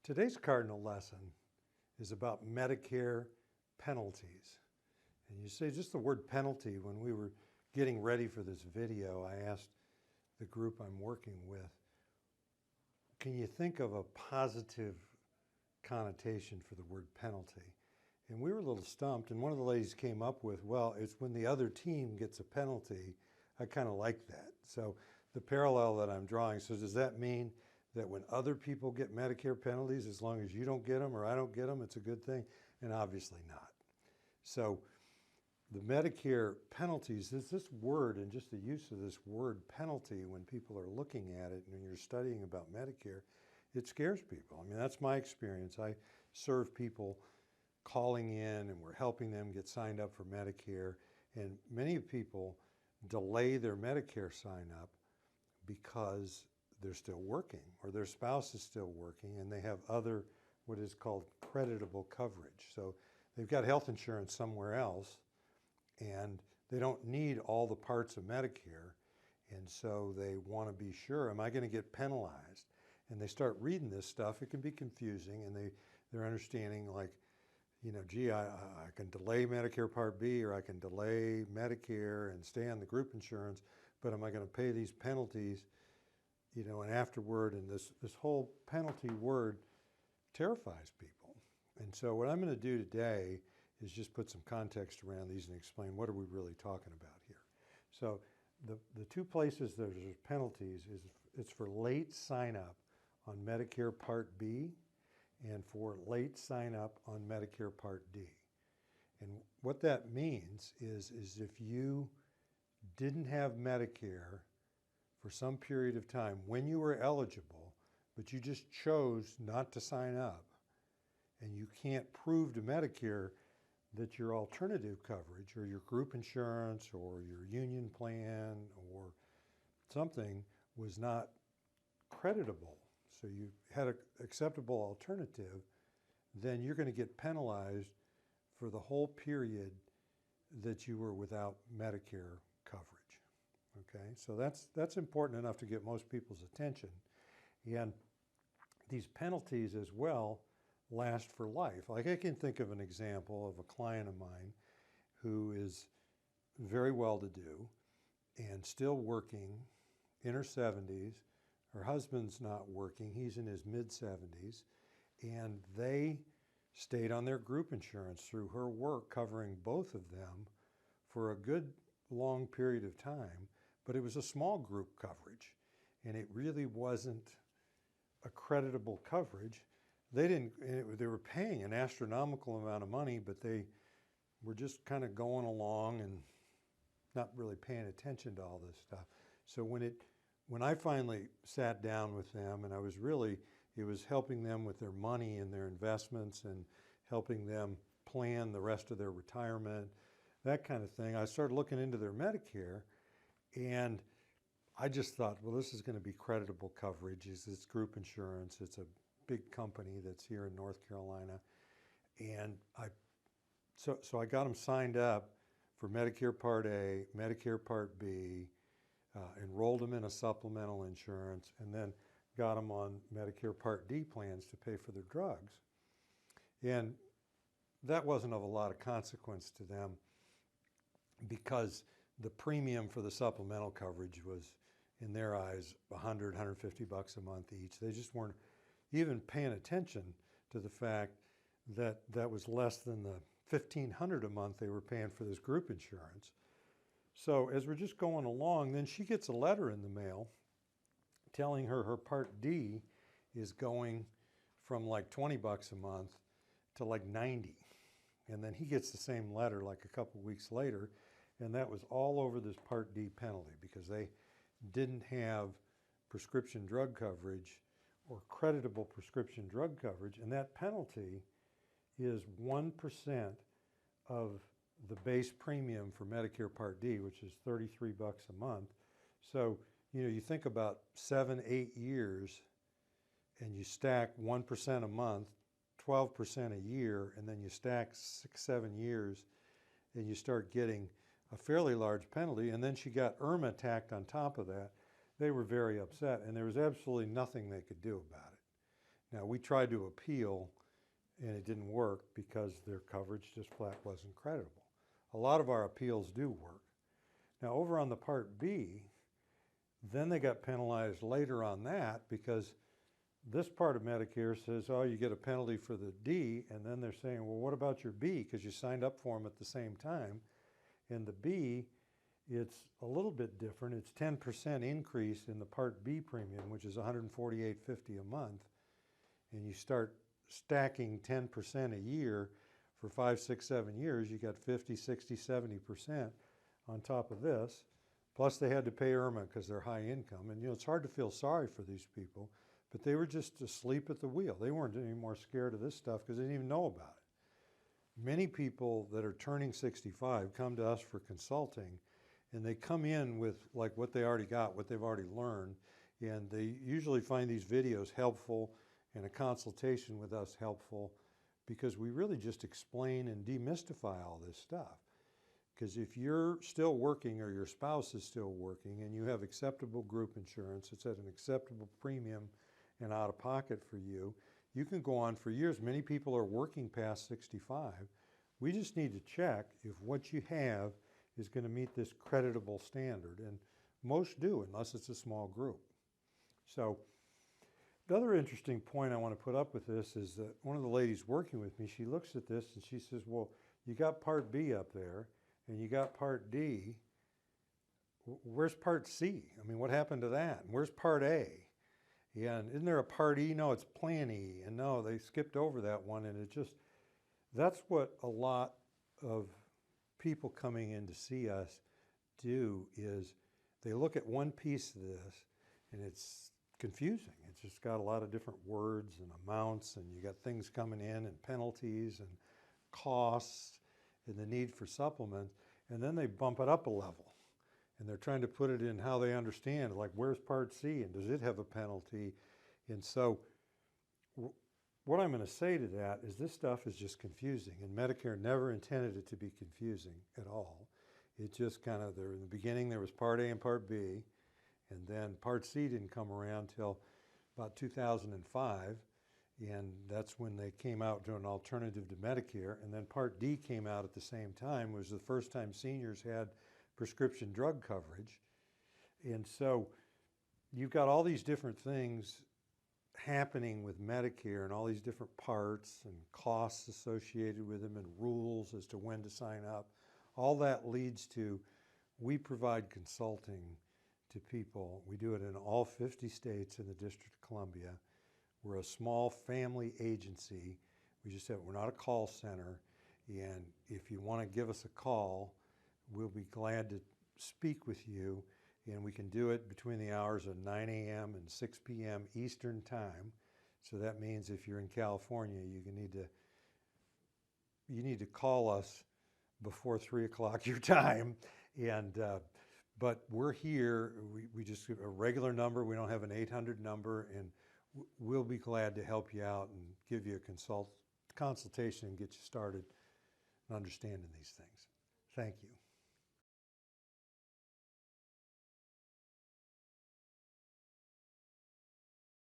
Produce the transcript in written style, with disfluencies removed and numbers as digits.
Today's cardinal lesson is about Medicare penalties. And you say just the word penalty. When we were getting ready for this video, I asked the group I'm working with, can you think of a positive connotation for the word penalty? And we were a little stumped, and one of the ladies came up with, well, it's when the other team gets a penalty. I kind of like that. So the parallel that I'm drawing, so does that mean that when other people get Medicare penalties, as long as you don't get them or I don't get them, it's a good thing? And obviously not. So the Medicare penalties is this word, and just the use of this word penalty when people are looking at it and when you're studying about Medicare, it scares people. I mean, that's my experience. I serve people calling in and we're helping them get signed up for Medicare. And many people delay their Medicare sign up because they're still working or their spouse is still working and they have other what is called creditable coverage. So they've got health insurance somewhere else and they don't need all the parts of Medicare, and so they want to be sure, am I going to get penalized? And they start reading this stuff. It can be confusing, and they're understanding like, you know, gee, I can delay Medicare Part B or I can delay Medicare and stay on the group insurance, but am I going to pay these penalties, you know, and afterward? And this whole penalty word terrifies people. And so what I'm going to do today is just put some context around these and explain what are we really talking about here. So the two places there's penalties is it's for late sign up on Medicare Part B and for late sign up on Medicare Part D. And what that means is if you didn't have Medicare for some period of time when you were eligible, but you just chose not to sign up, and you can't prove to Medicare that your alternative coverage or your group insurance or your union plan or something was not creditable, so you had an acceptable alternative, then you're going to get penalized for the whole period that you were without Medicare coverage. Okay, so that's important enough to get most people's attention. And these penalties as well last for life. Like I can think of an example of a client of mine who is very well-to-do and still working, in her 70s. Her husband's not working. He's in his mid-70s. And they stayed on their group insurance through her work, covering both of them for a good long period of time. But it was a small group coverage, and it really wasn't a creditable coverage. They were paying an astronomical amount of money, but they were just kind of going along and not really paying attention to all this stuff. So when I finally sat down with them, and it was helping them with their money and their investments and helping them plan the rest of their retirement, that kind of thing. I started looking into their Medicare, and I just thought, well, this is going to be creditable coverage. It's group insurance. It's a big company that's here in North Carolina. And so I got them signed up for Medicare Part A, Medicare Part B, enrolled them in a supplemental insurance, and then got them on Medicare Part D plans to pay for their drugs. And that wasn't of a lot of consequence to them because the premium for the supplemental coverage was, in their eyes, $100, $150 a month each. They just weren't even paying attention to the fact that that was less than the $1,500 a month they were paying for this group insurance. So as we're just going along, then she gets a letter in the mail telling her her Part D is going from like $20 a month to like $90. And then he gets the same letter like a couple weeks later, and that was all over this Part D penalty because they didn't have prescription drug coverage or creditable prescription drug coverage, and that penalty is 1% of the base premium for Medicare Part D, which is $33 a month. So, you know, you think about 7, 8 years, and you stack 1% a month, 12% a year, and then you stack 6, 7 years, and you start getting a fairly large penalty. And then she got IRMA tacked on top of that. They were very upset, and there was absolutely nothing they could do about it. Now, we tried to appeal, and it didn't work because their coverage just flat wasn't creditable. A lot of our appeals do work. Now, over on the Part B, then they got penalized later on that because this part of Medicare says, oh, you get a penalty for the D, and then they're saying, well, what about your B? Because you signed up for them at the same time. And the B, it's a little bit different. It's 10% increase in the Part B premium, which is $148.50 a month. And you start stacking 10% a year for 5, 6, 7 years, you got 50, 60, 70% on top of this. Plus they had to pay IRMA because they're high income. And it's hard to feel sorry for these people, but they were just asleep at the wheel. They weren't any more scared of this stuff because they didn't even know about it. Many people that are turning 65 come to us for consulting, and they come in with like what they already got, what they've already learned, and they usually find these videos helpful and a consultation with us helpful because we really just explain and demystify all this stuff. Because if you're still working or your spouse is still working and you have acceptable group insurance, it's at an acceptable premium and out of pocket for you, you can go on for years. Many people are working past 65. We just need to check if what you have is going to meet this creditable standard, and most do unless it's a small group. So the other interesting point I want to put up with this is that one of the ladies working with me, she looks at this and she says, well, you got Part B up there and you got Part D. Where's Part C? I mean, what happened to that? And where's Part A? Yeah, and isn't there a Part E? No, it's Plan E. And no, they skipped over that one. And it just, that's what a lot of people coming in to see us do, is they look at one piece of this and it's confusing. It's just got a lot of different words and amounts, and you got things coming in and penalties and costs and the need for supplements, and then they bump it up a level and they're trying to put it in how they understand, like where's Part C and does it have a penalty? And so what I'm going to say to that is this stuff is just confusing, and Medicare never intended it to be confusing at all. It just kind of, there in the beginning there was Part A and Part B, and then Part C didn't come around till about 2005, and that's when they came out to an alternative to Medicare. And then Part D came out at the same time. It was the first time seniors had prescription drug coverage. And so you've got all these different things happening with Medicare and all these different parts and costs associated with them and rules as to when to sign up. All that leads to, we provide consulting to people. We do it in all 50 states in the District of Columbia. We're a small family agency. We just have, we're not a call center. And if you want to give us a call, we'll be glad to speak with you. And we can do it between the hours of 9 a.m. and 6 p.m. Eastern time. So that means if you're in California, you need to call us before 3 o'clock your time. And but we're here. We just have a regular number. We don't have an 800 number, and we'll be glad to help you out and give you a consultation and get you started in understanding these things. Thank you.